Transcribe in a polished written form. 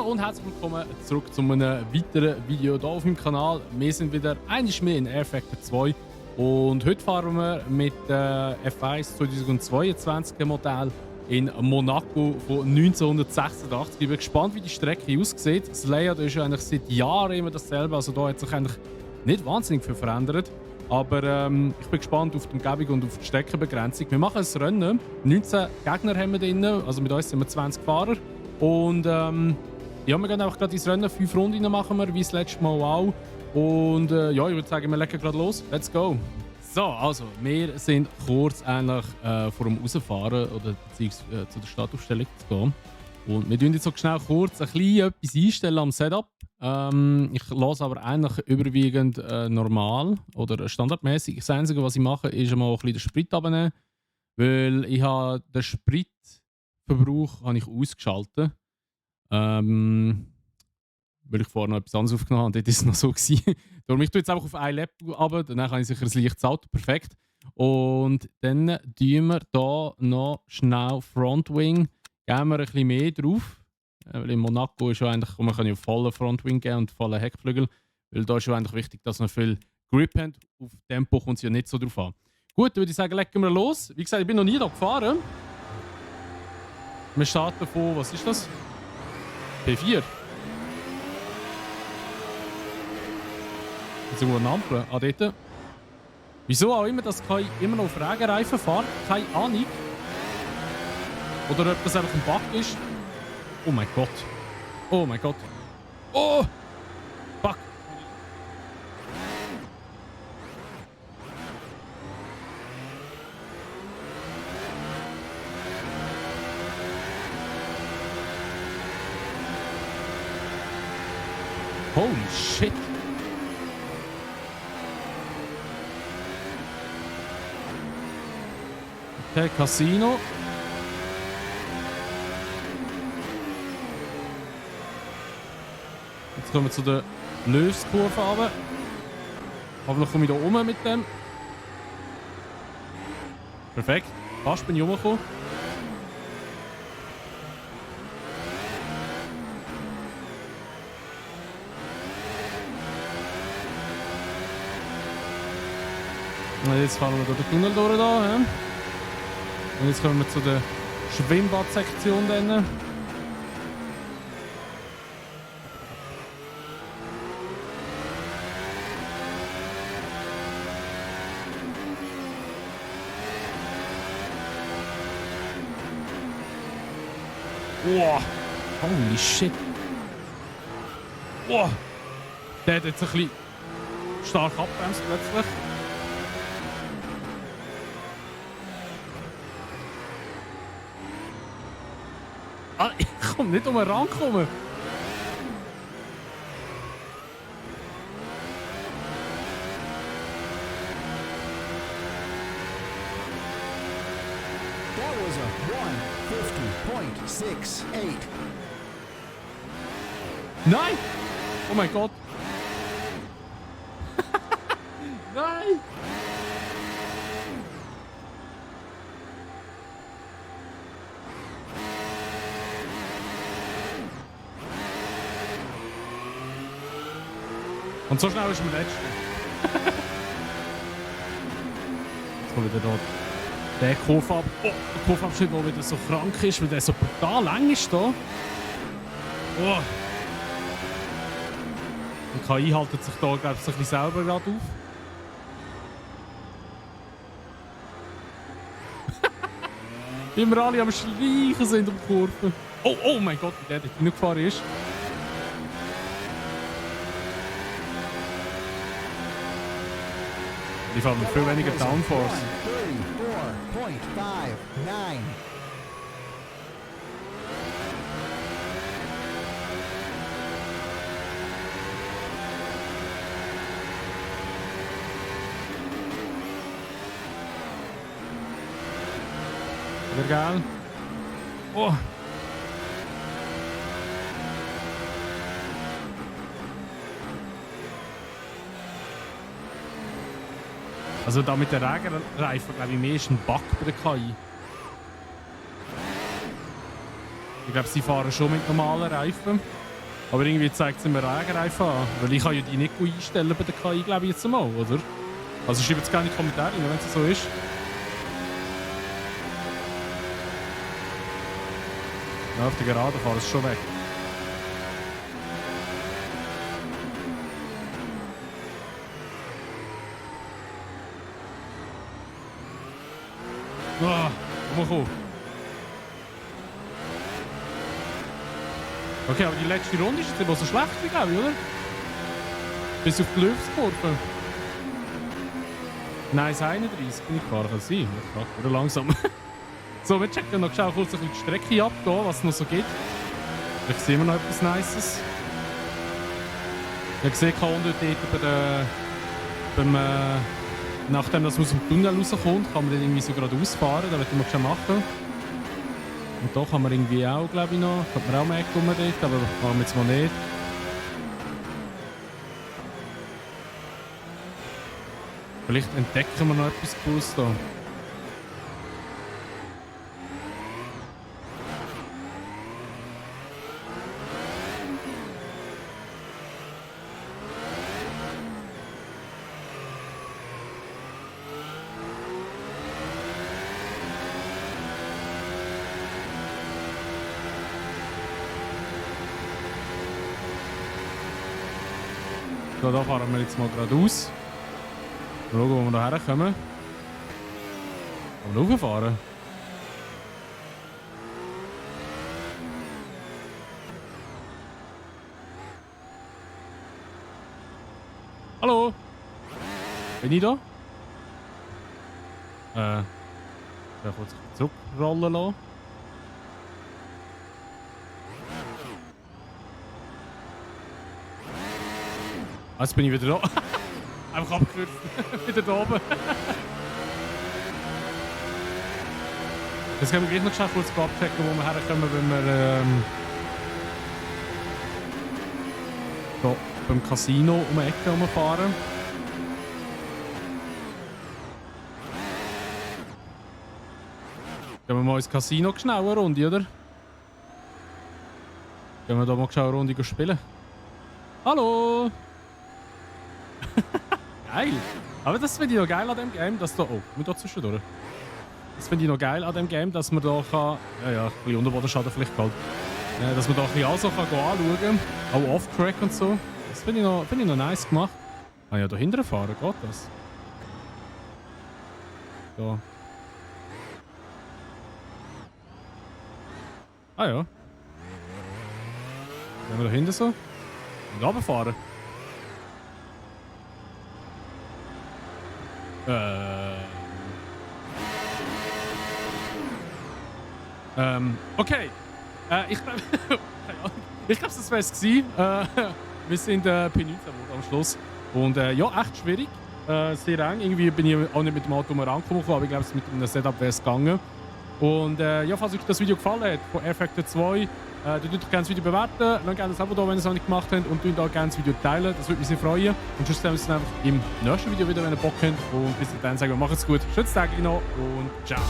und herzlich willkommen zurück zu einem weiteren Video hier auf meinem Kanal. Wir sind wieder einmal mehr in Air Factor 2 und heute fahren wir mit F1 2022 Modell in Monaco von 1986. Ich bin gespannt, wie die Strecke aussieht. Das Layout ist ja eigentlich seit Jahren immer dasselbe, also da hat sich eigentlich nicht wahnsinnig viel verändert. Aber ich bin gespannt auf die Umgebung und auf die Streckenbegrenzung. Wir machen ein Rennen. 19 Gegner haben wir drin, also mit uns sind wir 20 Fahrer. Und ja, wir gehen einfach gerade ins Rennen. 5 Runden machen wir, wie das letzte Mal auch. Und ja, ich würde sagen, wir legen gerade los. Let's go! So, also, wir sind kurz eigentlich vor dem Rausfahren oder beziehungsweise zu der Startaufstellung zu gehen. Und wir tun jetzt so schnell kurz ein bisschen etwas einstellen am Setup. Ich lasse aber eigentlich überwiegend normal oder standardmäßig. Das Einzige, was ich mache, ist mal ein bisschen den Sprit abnehmen, weil ich habe den Spritverbrauch habe ich ausgeschaltet. Weil ich vorher noch etwas anderes aufgenommen habe und dort war es noch so. Darum ich tue jetzt einfach auf ein Lap runter, dann habe ich sicher ein leichtes Auto, perfekt. Und dann tun wir hier noch schnell Frontwing, geben wir ein bisschen mehr drauf. Weil in Monaco ist ja eigentlich, man kann ja vollen Frontwing geben und vollen Heckflügel, weil da ist ja eigentlich wichtig, dass man viel Grip hat. Auf Tempo kommt es ja nicht so drauf an. Gut, würde ich sagen, legen wir los. Wie gesagt, ich bin noch nie hier gefahren. Wir starten von, was ist das? P4. Jetzt irgendwo eine Ampel. Ah, dort. Wieso auch immer, dass KI immer noch auf Regenreifen fährt? Keine Ahnung. Oder ob das einfach ein Bug ist. Oh mein Gott. Oh mein Gott. Oh! Fuck. Holy shit. Okay, Casino. Jetzt kommen wir zu der Löskurve runter. Aber noch komme ich da oben mit dem. Perfekt. Fast bin ich rumgekommen. Und jetzt fahren wir durch den Tunnel durch. Da, ja. Und jetzt kommen wir zu der Schwimmbadsektion. Dann. Wow. Holy shit. Wow. Der hat jetzt ein bisschen stark abbremst plötzlich. Ah, ich komme nicht rankommen. That was a 150.68. Nein! Oh mein Gott! Nein! Und so schnell ist mein letzter. Jetzt kommt wieder dort. Der Kurvenabschnitt, der wieder so krank ist, weil der so brutal lang ist da. Oh. Die KI haltet sich da, glaube ich, ein bisschen selber gerade auf. Wie wir alle am Schleichen sind um die Kurve. Oh, oh mein Gott, wie der dort reingefahren ist. Die fahren mit viel weniger Downforce. 34.59. Wieder geil. Oh. Also da mit den Regenreifen, glaube ich, mehr ist ein Bug bei der KI. Ich glaube, sie fahren schon mit normalen Reifen. Aber irgendwie zeigt es mir Regenreifen an. Weil ich kann ja die nicht gut einstellen bei der KI, glaube ich jetzt mal, oder? Also schreibt es gerne in die Kommentare, wenn es so ist. Ja, auf der Geraden fahren ist schon weg. Ah, komm. Okay, aber die letzte Runde ist jetzt nicht so schlecht, glaube ich, oder? Bis auf die Löwskurve. Nein, 31 bin ich gefahren. Kann sein. Ich fahre wieder langsam. So, wir checken noch kurz ein bisschen die Strecke ab, was es noch so gibt. Vielleicht sehen wir noch etwas Nices. Ich sehe unten dort nachdem das aus dem Tunnel rauskommt, kann man dann irgendwie so geradeaus fahren. Das möchte ich mal machen. Und da kann man irgendwie auch, glaube ich, noch. Könnte man auch mehr kommen dort, aber das machen wir jetzt mal nicht. Vielleicht entdecken wir noch etwas Cooles da. So, da fahren wir jetzt mal geradeaus. Mal schauen, wo wir da herkommen. Aber rauffahren. Hallo? Bin ich da? Ich darf kurz zurückrollen lassen. Jetzt bin ich wieder da. Einfach abgekürzt. Wieder da oben. Jetzt können wir gleich noch schnell kurz abchecken, wo wir herkommen, wenn wir da beim Casino um die Ecke rumfahren. Gehen wir mal ins Casino schnell eine Runde, oder? Gehen wir da mal schnell eine Runde spielen. Hallo! Geil! Aber das finde ich noch geil an dem Game, dass da... Oh, wir da zwischendurch. Das finde ich noch geil an dem Game, dass man da kann... Ja, ein bisschen Unterbodenschaden vielleicht kalt. Dass man da ein bisschen auch so anschauen kann. Auch Off-Track und so. Das finde ich noch nice gemacht. Ah ja, da hinten fahren, geht das? Da. Ah ja. Gehen wir da hinten so? Und runterfahren. Okay. Ich glaube, das wäre es gewesen. Wir sind P19 am Schluss. Und ja, echt schwierig. Sehr eng. Irgendwie bin ich auch nicht mit dem Auto mehr rangekommen, aber ich glaube, mit einem Setup wäre es gegangen. Und ja, falls euch das Video gefallen hat von Air Factor 2, tut doch gerne das Video bewerten, lasst gerne ein Abo da, wenn ihr es noch nicht gemacht habt, und tut auch gerne das Video teilen, das würde mich sehr freuen. Und sonst sehen wir uns einfach im nächsten Video wieder, wenn ihr Bock habt. Und bis dann sagen wir, macht's gut, schönes Tag noch und ciao.